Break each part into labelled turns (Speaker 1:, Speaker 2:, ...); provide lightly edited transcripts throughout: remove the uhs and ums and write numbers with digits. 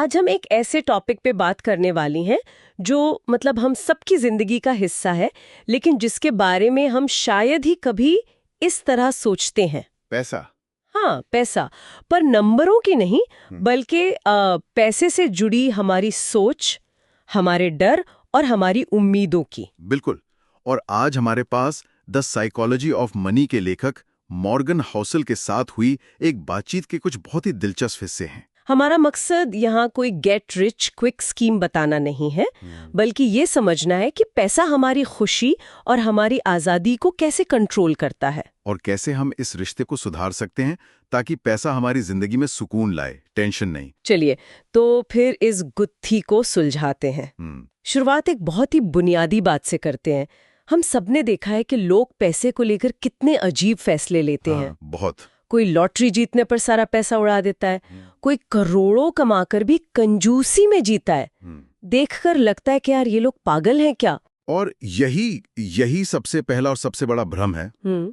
Speaker 1: आज हम एक ऐसे टॉपिक पे बात करने वाली हैं जो मतलब हम सबकी जिंदगी का हिस्सा है, लेकिन जिसके बारे में हम शायद ही कभी इस तरह सोचते हैं।
Speaker 2: पैसा।
Speaker 1: हाँ, पैसा। पर नंबरों की नहीं, बल्कि पैसे से जुड़ी हमारी सोच, हमारे डर और हमारी उम्मीदों की।
Speaker 2: बिल्कुल। और आज हमारे पास द साइकोलॉजी ऑफ मनी के लेखक मॉर्गन हाउसल के साथ हुई एक बातचीत के कुछ बहुत ही दिलचस्प हिस्से हैं।
Speaker 1: हमारा मकसद यहाँ कोई गेट रिच क्विक स्कीम बताना नहीं है, बल्कि ये समझना है कि पैसा हमारी खुशी और हमारी आज़ादी को कैसे कंट्रोल करता है
Speaker 2: और कैसे हम इस रिश्ते को सुधार सकते हैं ताकि पैसा हमारी जिंदगी में सुकून लाए, टेंशन नहीं।
Speaker 1: चलिए तो फिर इस गुत्थी को सुलझाते हैं। शुरुआत एक बहुत ही बुनियादी बात से करते हैं। हम सबने देखा है कि लोग पैसे को लेकर कितने अजीब फैसले लेते हैं।
Speaker 2: बहुत।
Speaker 1: कोई लॉटरी जीतने पर सारा पैसा उड़ा देता है, कोई करोड़ों कमाकर भी कंजूसी में जीता है। देखकर लगता है कि यार ये लोग पागल हैं क्या।
Speaker 2: और यही सबसे पहला और सबसे बड़ा भ्रम है।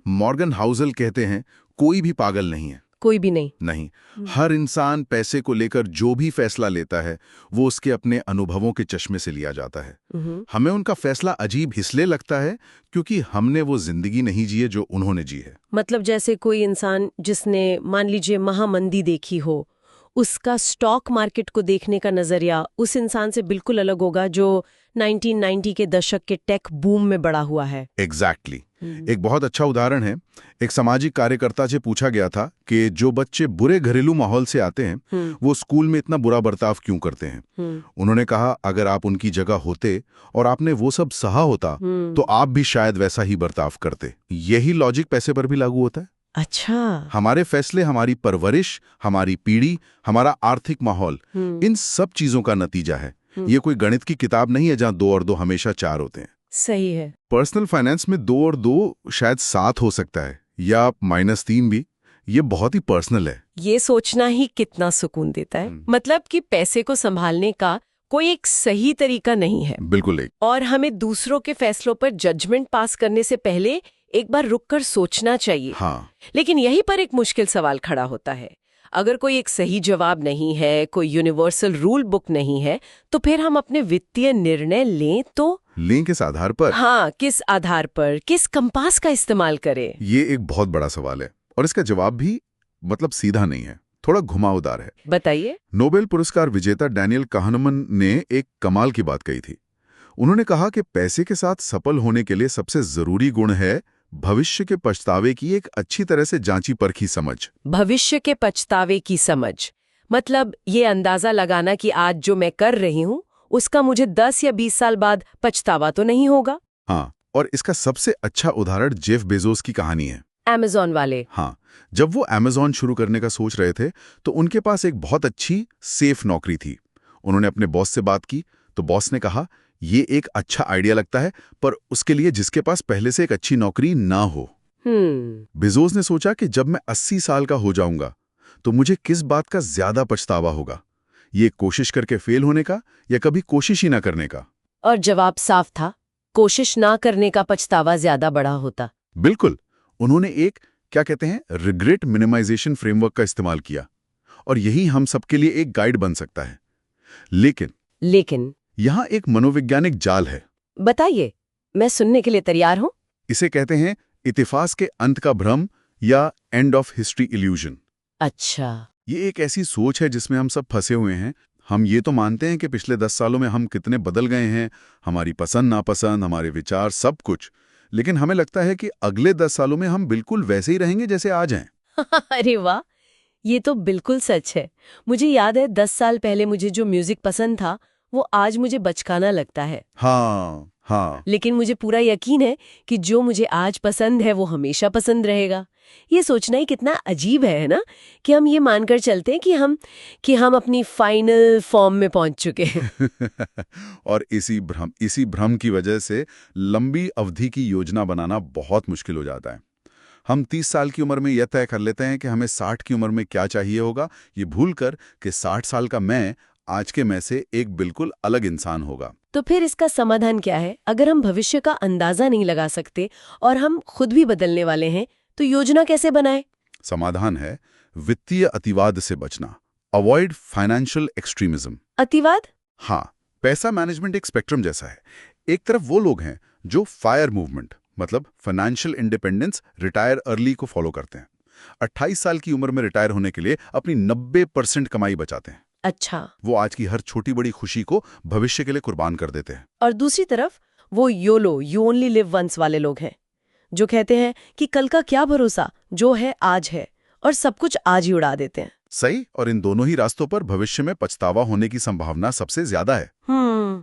Speaker 2: मॉर्गन हाउसल कहते हैं कोई भी पागल नहीं है।
Speaker 1: कोई भी नहीं।
Speaker 2: नहीं, हर इंसान पैसे को लेकर जो भी फैसला लेता है वो उसके अपने अनुभवों के चश्मे से लिया जाता है। हमें उनका फैसला अजीब इसलिए लगता है क्योंकि हमने वो जिंदगी नहीं जी है जो उन्होंने जी है।
Speaker 1: मतलब जैसे कोई इंसान जिसने मान लीजिए महामंदी देखी हो, उसका स्टॉक मार्केट को देखने का नजरिया उस इंसान से बिल्कुल अलग होगा जो 1990 के दशक के टेक बूम में बड़ा हुआ है।
Speaker 2: एग्जैक्टली। एक बहुत अच्छा उदाहरण है। एक सामाजिक कार्यकर्ता से पूछा गया था कि जो बच्चे बुरे घरेलू माहौल से आते हैं वो स्कूल में इतना बुरा बर्ताव क्यों करते हैं। उन्होंने कहा अगर आप उनकी जगह होते और आपने वो सब सहा होता तो आप भी शायद वैसा ही बर्ताव करते। यही लॉजिक पैसे पर भी लागू होता है।
Speaker 1: अच्छा।
Speaker 2: हमारे फैसले, हमारी परवरिश, हमारी पीढ़ी, हमारा आर्थिक माहौल, इन सब चीजों का नतीजा है। ये कोई गणित की किताब नहीं है जहां 2 और 2 हमेशा 4 होते हैं।
Speaker 1: सही है।
Speaker 2: पर्सनल फाइनेंस में 2 और 2 शायद 7 हो सकता है या -3 भी। ये बहुत ही पर्सनल है।
Speaker 1: ये सोचना ही कितना सुकून देता है। मतलब कि पैसे को संभालने का कोई एक सही तरीका नहीं है।
Speaker 2: बिल्कुल एक।
Speaker 1: और हमें दूसरों के फैसलों पर जजमेंट पास करने से पहले एक बार रुककर सोचना चाहिए।
Speaker 2: हाँ।
Speaker 1: लेकिन यहीं पर एक मुश्किल सवाल खड़ा होता है। अगर कोई एक सही जवाब नहीं है, कोई यूनिवर्सल रूल बुक नहीं है, तो फिर हम अपने वित्तीय निर्णय लें
Speaker 2: किस आधार पर?
Speaker 1: हाँ, किस आधार पर, किस कंपास का इस्तेमाल करें?
Speaker 2: ये एक बहुत बड़ा सवाल है और इसका जवाब भी मतलब सीधा नहीं है, थोड़ा घुमावदार है।
Speaker 1: बताइए।
Speaker 2: नोबेल पुरस्कार विजेता डैनियल काहनेमन ने एक कमाल की बात कही थी। उन्होंने कहा कि पैसे के साथ सफल होने के लिए सबसे जरूरी गुण है भविष्य के पछतावे की एक अच्छी तरह से जांची परखी समझ।
Speaker 1: भविष्य के पछतावे की समझ मतलब ये अंदाजा लगाना कि आज जो मैं कर रही हूँ उसका मुझे 10 या 20 साल बाद पछतावा तो नहीं होगा।
Speaker 2: हाँ, और इसका सबसे अच्छा उदाहरण जेफ बेजोस की कहानी है।
Speaker 1: अमेज़न वाले।
Speaker 2: हाँ, जब वो अमेज़न शुरू करने का सोच रहे थे तो उनके पास एक बहुत अच्छी सेफ नौकरी थी। उन्होंने अपने बॉस से बात की तो बॉस ने कहा ये एक अच्छा आइडिया लगता है पर उसके लिए जिसके पास पहले से एक अच्छी नौकरी ना हो। बेजोस ने सोचा कि जब मैं 80 साल का हो जाऊंगा तो मुझे किस बात का ज्यादा पछतावा होगा, ये कोशिश करके फेल होने का या कभी कोशिश ही ना करने का।
Speaker 1: और जवाब साफ था, कोशिश ना करने का पछतावा ज्यादा बड़ा होता।
Speaker 2: बिल्कुल। उन्होंने एक क्या कहते हैं रिग्रेट मिनिमाइजेशन फ्रेमवर्क का इस्तेमाल किया और यही हम सबके लिए एक गाइड बन सकता है। लेकिन यहाँ एक मनोवैज्ञानिक जाल है।
Speaker 1: बताइए, मैं सुनने के लिए तैयार हूँ।
Speaker 2: इसे कहते हैं इतिहास के अंत का भ्रम या एंड ऑफ हिस्ट्री इल्यूजन।
Speaker 1: अच्छा।
Speaker 2: ये एक ऐसी सोच है जिसमें हम सब फंसे हुए हैं। हम ये तो मानते हैं कि पिछले 10 सालों में हम कितने बदल गए हैं, हमारी पसंद नापसंद, हमारे विचार, सब कुछ। लेकिन हमें लगता है कि अगले 10 सालों में हम बिल्कुल वैसे ही रहेंगे जैसे आज हैं।
Speaker 1: अरे वाह, ये तो बिल्कुल सच है। मुझे याद है 10 साल पहले मुझे जो म्यूजिक पसंद था वो आज मुझे बचकाना लगता है।
Speaker 2: हाँ।
Speaker 1: लेकिन मुझे पूरा यकीन है कि जो मुझे आज पसंद है वो हमेशा पसंद रहेगा। ये सोचना ही कितना अजीब है ना, कि हम ये मानकर चलते हैं कि हम अपनी फाइनल फॉर्म में पहुंच चुके हैं।
Speaker 2: और इसी भ्रम की वजह से लंबी अवधि की योजना बनाना बहुत मुश्किल हो जाता है। हम 30 साल की उम्र में यह तय कर लेते हैं कि हमें 60 की उम्र में क्या चाहिए होगा, ये भूलकर कि 60 साल का मैं आज के मैं से एक बिल्कुल अलग इंसान होगा।
Speaker 1: तो फिर इसका समाधान क्या है? अगर हम भविष्य का अंदाजा नहीं लगा सकते और हम खुद भी बदलने वाले हैं तो योजना कैसे बनाएं?
Speaker 2: समाधान है वित्तीय अतिवाद से बचना, अवॉइड फाइनेंशियल एक्सट्रीमिज्म।
Speaker 1: अतिवाद?
Speaker 2: हाँ, पैसा मैनेजमेंट एक स्पेक्ट्रम जैसा है। एक तरफ वो लोग हैं जो फायर मूवमेंट मतलब फाइनेंशियल इंडिपेंडेंस, रिटायर अर्ली को फॉलो करते हैं। 28 साल की उम्र में रिटायर होने के लिए अपनी 90% कमाई बचाते हैं।
Speaker 1: अच्छा।
Speaker 2: वो आज की हर छोटी बड़ी खुशी को भविष्य के लिए कुर्बान कर देते हैं।
Speaker 1: और दूसरी तरफ वो YOLO, you only live once वाले लोग हैं, जो कहते हैं कि कल का क्या भरोसा, जो है आज है, और सब कुछ आज ही उड़ा देते हैं।
Speaker 2: सही। और इन दोनों ही रास्तों पर भविष्य में पछतावा होने की संभावना सबसे ज्यादा है।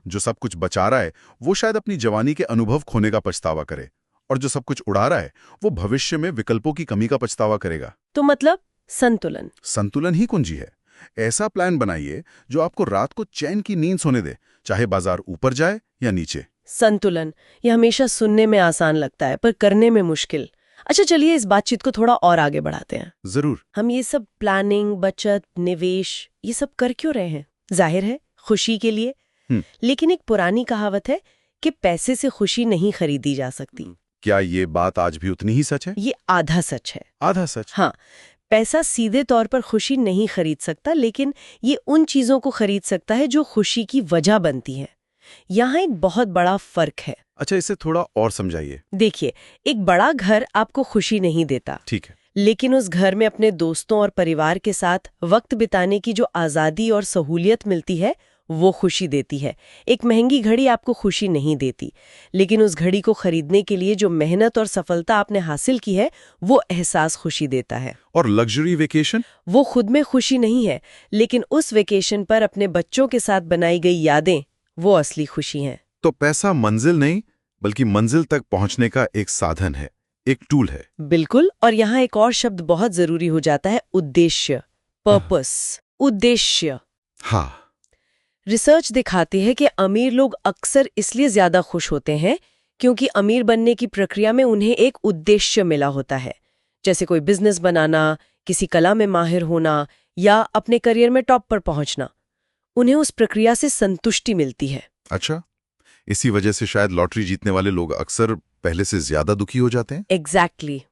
Speaker 2: जो सब कुछ बचा रहा है वो शायद अपनी जवानी के अनुभव खोने का पछतावा करे, और जो सब कुछ उड़ा रहा है वो भविष्य में विकल्पों की कमी का पछतावा करेगा।
Speaker 1: तो मतलब संतुलन।
Speaker 2: संतुलन ही कुंजी है। ऐसा प्लान बनाइए जो आपको रात को चैन की नींद सोने दे, चाहे बाजार ऊपर जाए या नीचे।
Speaker 1: संतुलन, ये हमेशा सुनने में आसान लगता है पर करने में मुश्किल। अच्छा, चलिए इस बातचीत को थोड़ा और आगे बढ़ाते हैं।
Speaker 2: जरूर।
Speaker 1: हम ये सब प्लानिंग, बचत, निवेश, ये सब कर क्यों रहे हैं? जाहिर है खुशी के लिए। लेकिन एक पुरानी कहावत है कि पैसे से खुशी नहीं खरीदी जा सकती।
Speaker 2: क्या ये बात आज भी उतनी ही सच है?
Speaker 1: ये आधा सच है।
Speaker 2: आधा सच?
Speaker 1: हाँ, पैसा सीधे तौर पर खुशी नहीं खरीद सकता, लेकिन ये उन चीजों को खरीद सकता है जो खुशी की वजह बनती है। यहाँ एक बहुत बड़ा फर्क है।
Speaker 2: अच्छा, इसे थोड़ा और समझाइए।
Speaker 1: देखिए, एक बड़ा घर आपको खुशी नहीं देता,
Speaker 2: ठीक है,
Speaker 1: लेकिन उस घर में अपने दोस्तों और परिवार के साथ वक्त बिताने की जो आज़ादी और सहूलियत मिलती है वो खुशी देती है। एक महंगी घड़ी आपको खुशी नहीं देती, लेकिन उस घड़ी को खरीदने के लिए जो मेहनत और सफलता आपने हासिल की है वो एहसास खुशी देता है।
Speaker 2: और लग्जरी वेकेशन?
Speaker 1: वो खुद में खुशी नहीं है, लेकिन उस वेकेशन पर अपने बच्चों के साथ बनाई गई यादें वो असली खुशी हैं।
Speaker 2: तो पैसा मंजिल नहीं बल्कि मंजिल तक पहुंचने का एक साधन है, एक टूल है।
Speaker 1: बिल्कुल। और यहाँ एक और शब्द बहुत जरूरी हो जाता है, उद्देश्य, पर्पस, उद्देश्य।
Speaker 2: हाँ।
Speaker 1: रिसर्च दिखाती है कि अमीर लोग अक्सर इसलिए ज्यादा खुश होते हैं क्योंकि अमीर बनने की प्रक्रिया में उन्हें एक उद्देश्य मिला होता है, जैसे कोई बिजनेस बनाना, किसी कला में माहिर होना या अपने करियर में टॉप पर पहुंचना। उन्हें उस प्रक्रिया से संतुष्टि मिलती है।
Speaker 2: अच्छा, इसी वजह से शायद लॉटरी जीतने वाले लोग अक्सर पहले से ज्यादा दुखी हो जाते हैं।
Speaker 1: एग्जैक्टली।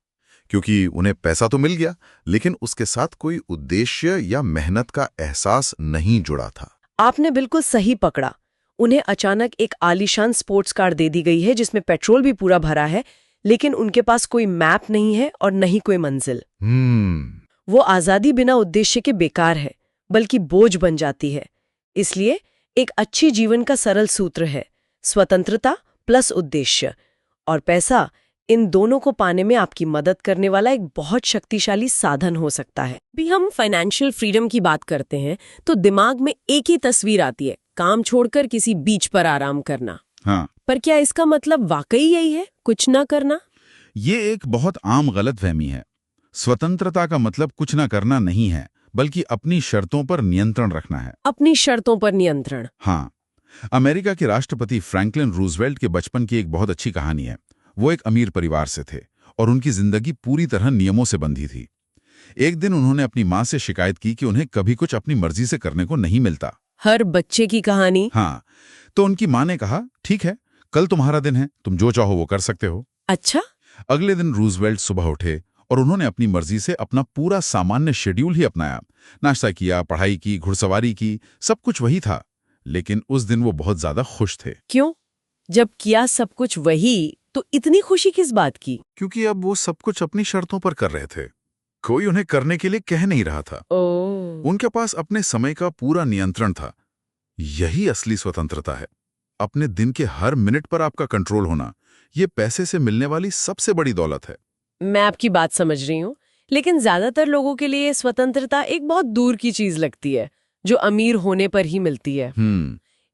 Speaker 2: क्योंकि उन्हें पैसा तो मिल गया, लेकिन उसके साथ कोई उद्देश्य या मेहनत का एहसास नहीं जुड़ा था।
Speaker 1: आपने बिल्कुल सही पकड़ा। उन्हें अचानक एक आलीशान स्पोर्ट्स कार दे दी गई है जिसमें पेट्रोल भी पूरा भरा है, लेकिन उनके पास कोई मैप नहीं है और नहीं कोई मंजिल। वो आजादी बिना उद्देश्य के बेकार है, बल्कि बोझ बन जाती है। इसलिए एक अच्छी जीवन का सरल सूत्र है, स्वतंत्रता प्लस उद्देश्य। और पैसा इन दोनों को पाने में आपकी मदद करने वाला एक बहुत शक्तिशाली साधन हो सकता है। भी हम फाइनेंशियल फ्रीडम की बात करते हैं तो दिमाग में एक ही तस्वीर आती है, काम छोड़कर किसी बीच पर आराम करना।
Speaker 2: हाँ।
Speaker 1: पर क्या इसका मतलब वाकई यही है, कुछ ना करना?
Speaker 2: ये एक बहुत आम गलतफहमी है। स्वतंत्रता का मतलब कुछ ना करना नहीं है, बल्कि अपनी शर्तों पर नियंत्रण रखना है।
Speaker 1: अपनी शर्तों पर नियंत्रण?
Speaker 2: हाँ। अमेरिका के राष्ट्रपति फ्रैंकलिन रूजवेल्ट के बचपन की एक बहुत अच्छी कहानी है। वो एक अमीर परिवार से थे और उनकी जिंदगी पूरी तरह नियमों से बंधी थी। एक दिन उन्होंने अपनी माँ से शिकायत की कि उन्हें कभी कुछ अपनी मर्जी से करने को नहीं मिलता।
Speaker 1: हर बच्चे की कहानी।
Speaker 2: हाँ। तो उनकी माँ ने कहा, ठीक है, कल तुम्हारा दिन है, तुम जो चाहो वो कर सकते हो।
Speaker 1: अच्छा।
Speaker 2: अगले दिन रूजवेल्ट सुबह उठे और उन्होंने अपनी मर्जी से अपना पूरा सामान्य शेड्यूल ही अपनाया। नाश्ता किया, पढ़ाई की, घुड़सवारी की, सब कुछ वही था। लेकिन उस दिन वो बहुत ज्यादा खुश थे।
Speaker 1: क्यों? जब किया सब कुछ वही, तो इतनी खुशी किस बात की?
Speaker 2: क्योंकि अब वो सब कुछ अपनी शर्तों पर कर रहे थे। कोई उन्हें करने के लिए कह नहीं रहा था। उनके पास अपने समय का पूरा नियंत्रण था। यही असली स्वतंत्रता है। अपने दिन के हर मिनट पर आपका कंट्रोल होना, ये पैसे से मिलने वाली सबसे बड़ी दौलत है।
Speaker 1: मैं आपकी बात समझ रही हूँ, लेकिन ज्यादातर लोगों के लिए स्वतंत्रता एक बहुत दूर की चीज लगती है, जो अमीर होने पर ही मिलती है।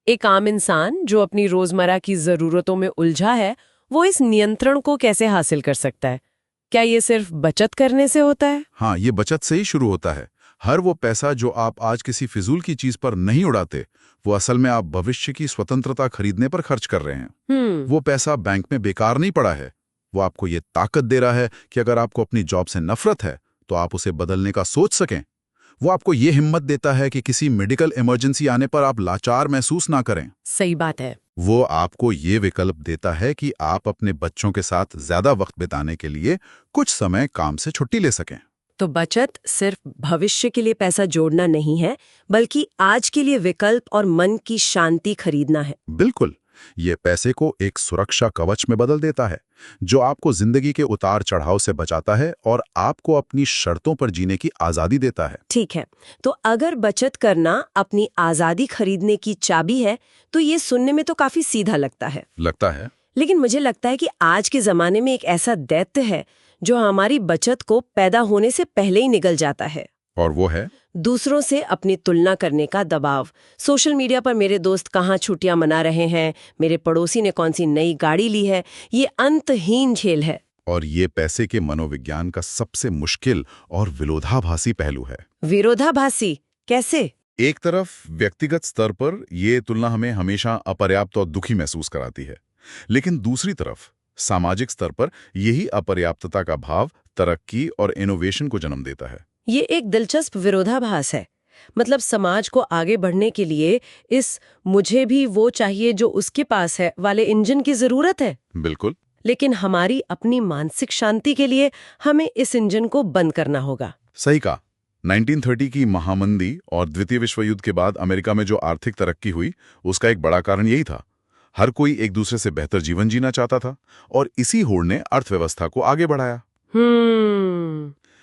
Speaker 1: एक आम इंसान जो अपनी रोजमर्रा की जरूरतों में उलझा है, वो इस नियंत्रण को कैसे हासिल कर सकता है? क्या ये सिर्फ बचत करने से होता है?
Speaker 2: हाँ, ये बचत से ही शुरू होता है। हर वो पैसा जो आप आज किसी फिजूल की चीज पर नहीं उड़ाते, वो असल में आप भविष्य की स्वतंत्रता खरीदने पर खर्च कर रहे हैं। वो पैसा बैंक में बेकार नहीं पड़ा है। वो आपको ये ताकत दे रहा है कि अगर आपको अपनी जॉब से नफरत है तो आप उसे बदलने का सोच सकें। वो आपको ये हिम्मत देता है कि किसी मेडिकल इमरजेंसी आने पर आप लाचार महसूस ना करें।
Speaker 1: सही बात है।
Speaker 2: वो आपको ये विकल्प देता है कि आप अपने बच्चों के साथ ज्यादा वक्त बिताने के लिए कुछ समय काम से छुट्टी ले सकें।
Speaker 1: तो बचत सिर्फ भविष्य के लिए पैसा जोड़ना नहीं है, बल्कि आज के लिए विकल्प और मन की शांति खरीदना है।
Speaker 2: बिल्कुल, ये पैसे को एक सुरक्षा कवच में बदल देता है, जो आपको जिंदगी के उतार चढ़ाव से बचाता है और आपको अपनी शर्तों पर जीने की आजादी देता है।
Speaker 1: ठीक है, तो अगर बचत करना अपनी आजादी खरीदने की चाबी है, तो ये सुनने में तो काफी सीधा लगता है। लेकिन मुझे लगता है कि आज के जमाने में एक ऐसा दैत्य है जो हमारी बचत को पैदा होने से पहले ही निगल जाता है।
Speaker 2: और वो है
Speaker 1: दूसरों से अपनी तुलना करने का दबाव। सोशल मीडिया पर मेरे दोस्त कहाँ छुट्टियां मना रहे हैं, मेरे पड़ोसी ने कौन सी नई गाड़ी ली है, ये अंतहीन झेल है।
Speaker 2: और ये पैसे के मनोविज्ञान का सबसे मुश्किल और विरोधाभासी पहलू है।
Speaker 1: विरोधाभासी कैसे?
Speaker 2: एक तरफ व्यक्तिगत स्तर पर ये तुलना हमें हमेशा अपर्याप्त और दुखी महसूस कराती है, लेकिन दूसरी तरफ सामाजिक स्तर पर यही अपर्याप्तता का भाव तरक्की और इनोवेशन को जन्म देता है।
Speaker 1: ये एक दिलचस्प विरोधाभास है। मतलब समाज को आगे बढ़ने के लिए इस मुझे भी वो चाहिए जो उसके पास है वाले इंजन की जरूरत है।
Speaker 2: बिल्कुल।
Speaker 1: लेकिन हमारी अपनी मानसिक शांति के लिए हमें इस इंजन को बंद करना होगा।
Speaker 2: सही कहा। 1930 की महामंदी और द्वितीय विश्व युद्ध के बाद अमेरिका में जो आर्थिक तरक्की हुई, उसका एक बड़ा कारण यही था। हर कोई एक दूसरे से बेहतर जीवन जीना चाहता था और इसी होड़ ने अर्थव्यवस्था को आगे बढ़ाया।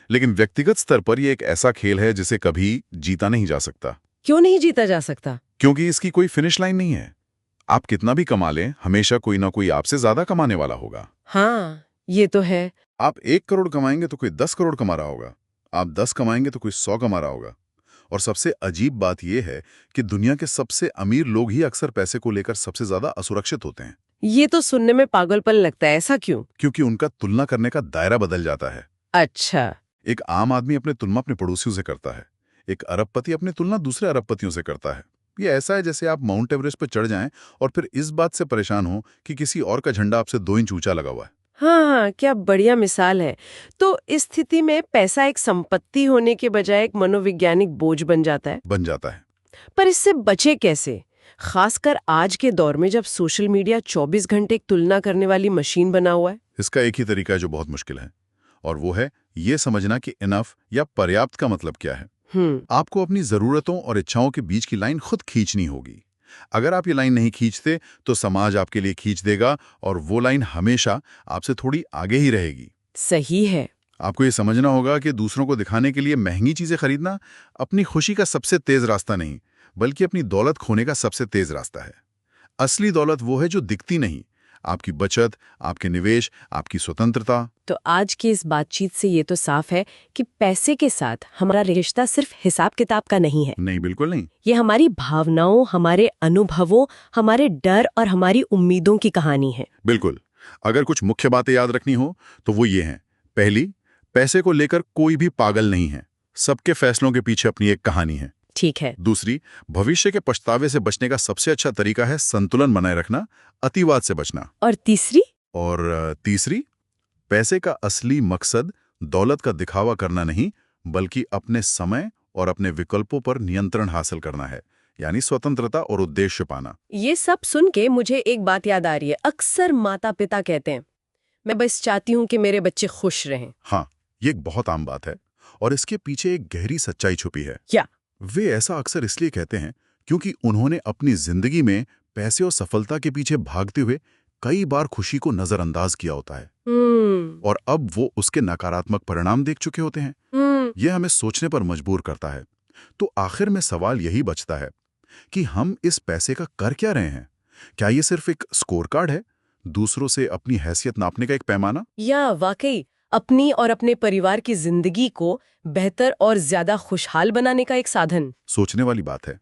Speaker 2: लेकिन व्यक्तिगत स्तर पर यह एक ऐसा खेल है जिसे कभी जीता नहीं जा सकता।
Speaker 1: क्यों नहीं जीता जा सकता?
Speaker 2: क्योंकि इसकी कोई फिनिश लाइन नहीं है। आप कितना भी कमा लें, हमेशा कोई ना कोई आपसे ज्यादा कमाने वाला होगा।
Speaker 1: हाँ, ये तो है।
Speaker 2: आप 1 करोड़ कमाएंगे तो कोई 10 करोड़ कमा रहा होगा, आप 10 कमाएंगे तो कोई 100 कमा रहा होगा। और सबसे अजीब बात यह है कि दुनिया के सबसे अमीर लोग ही अक्सर पैसे को लेकर सबसे ज्यादा असुरक्षित होते हैं।
Speaker 1: ये तो सुनने में पागलपन लगता है। ऐसा क्यों?
Speaker 2: क्योंकि उनका तुलना करने का दायरा बदल जाता है।
Speaker 1: अच्छा।
Speaker 2: एक आम आदमी अपनी तुलना अपने पड़ोसियों से करता है, एक अरबपति अपनी तुलना दूसरे अरबपतियों से करता है। ये ऐसा है जैसे आप माउंट एवरेस्ट पर चढ़ जाएं और फिर इस बात से परेशान हो कि किसी और का झंडा आपसे 2 इंच ऊंचा लगा हुआ है।
Speaker 1: हाँ, क्या बढ़िया मिसाल है। तो इस स्थिति में पैसा एक संपत्ति होने के बजाय एक मनोवैज्ञानिक बोझ बन जाता है। पर इससे बचे कैसे, खासकर आज के दौर में जब सोशल मीडिया 24 घंटे एक तुलना करने वाली मशीन बना हुआ है?
Speaker 2: इसका एक ही तरीका है जो बहुत मुश्किल है, और वो है ये समझना कि इनफ या पर्याप्त का मतलब क्या है। आपको अपनी जरूरतों और इच्छाओं के बीच की लाइन खुद खींचनी होगी। अगर आप ये लाइन नहीं खींचते तो समाज आपके लिए खींच देगा और वो लाइन हमेशा आपसे थोड़ी आगे ही रहेगी।
Speaker 1: सही है।
Speaker 2: आपको ये समझना होगा कि दूसरों को दिखाने के लिए महंगी चीजें खरीदना अपनी खुशी का सबसे तेज रास्ता नहीं, बल्कि अपनी दौलत खोने का सबसे तेज रास्ता है। असली दौलत वो है जो दिखती नहीं, आपकी बचत, आपके निवेश, आपकी स्वतंत्रता।
Speaker 1: तो आज की इस बातचीत से ये तो साफ है कि पैसे के साथ हमारा रिश्ता सिर्फ हिसाब किताब का नहीं है।
Speaker 2: नहीं, बिल्कुल नहीं।
Speaker 1: ये हमारी भावनाओं, हमारे अनुभवों, हमारे डर और हमारी उम्मीदों की कहानी है।
Speaker 2: बिल्कुल। अगर कुछ मुख्य बातें याद रखनी हो तो वो ये हैं। पहली, पैसे को लेकर कोई भी पागल नहीं है, सबके फैसलों के पीछे अपनी एक कहानी है।
Speaker 1: ठीक है।
Speaker 2: दूसरी, भविष्य के पछतावे से बचने का सबसे अच्छा तरीका है संतुलन बनाए रखना, अतिवाद से बचना।
Speaker 1: और
Speaker 2: तीसरी, पैसे का असली मकसद दौलत का दिखावा करना नहीं, बल्कि अपने समय और अपने विकल्पों पर नियंत्रण हासिल करना है, यानी स्वतंत्रता और उद्देश्य पाना।
Speaker 1: ये सब सुन के मुझे एक बात याद आ रही है। अक्सर माता पिता कहते हैं, मैं बस चाहती हूँ कि मेरे बच्चे खुश रहें।
Speaker 2: हाँ, ये एक बहुत आम बात है और इसके पीछे एक गहरी सच्चाई छुपी है।
Speaker 1: क्या?
Speaker 2: वे ऐसा अक्सर इसलिए कहते हैं क्योंकि उन्होंने अपनी जिंदगी में पैसे और सफलता के पीछे भागते हुए कई बार खुशी को नजरअंदाज किया होता है और अब वो उसके नकारात्मक परिणाम देख चुके होते हैं। यह हमें सोचने पर मजबूर करता है। तो आखिर में सवाल यही बचता है कि हम इस पैसे का कर क्या रहे हैं? क्या ये सिर्फ एक स्कोर कार्ड है, दूसरों से अपनी हैसियत नापने का एक पैमाना,
Speaker 1: या वाकई अपनी और अपने परिवार की जिंदगी को बेहतर और ज्यादा खुशहाल बनाने का एक साधन?
Speaker 2: सोचने वाली बात है।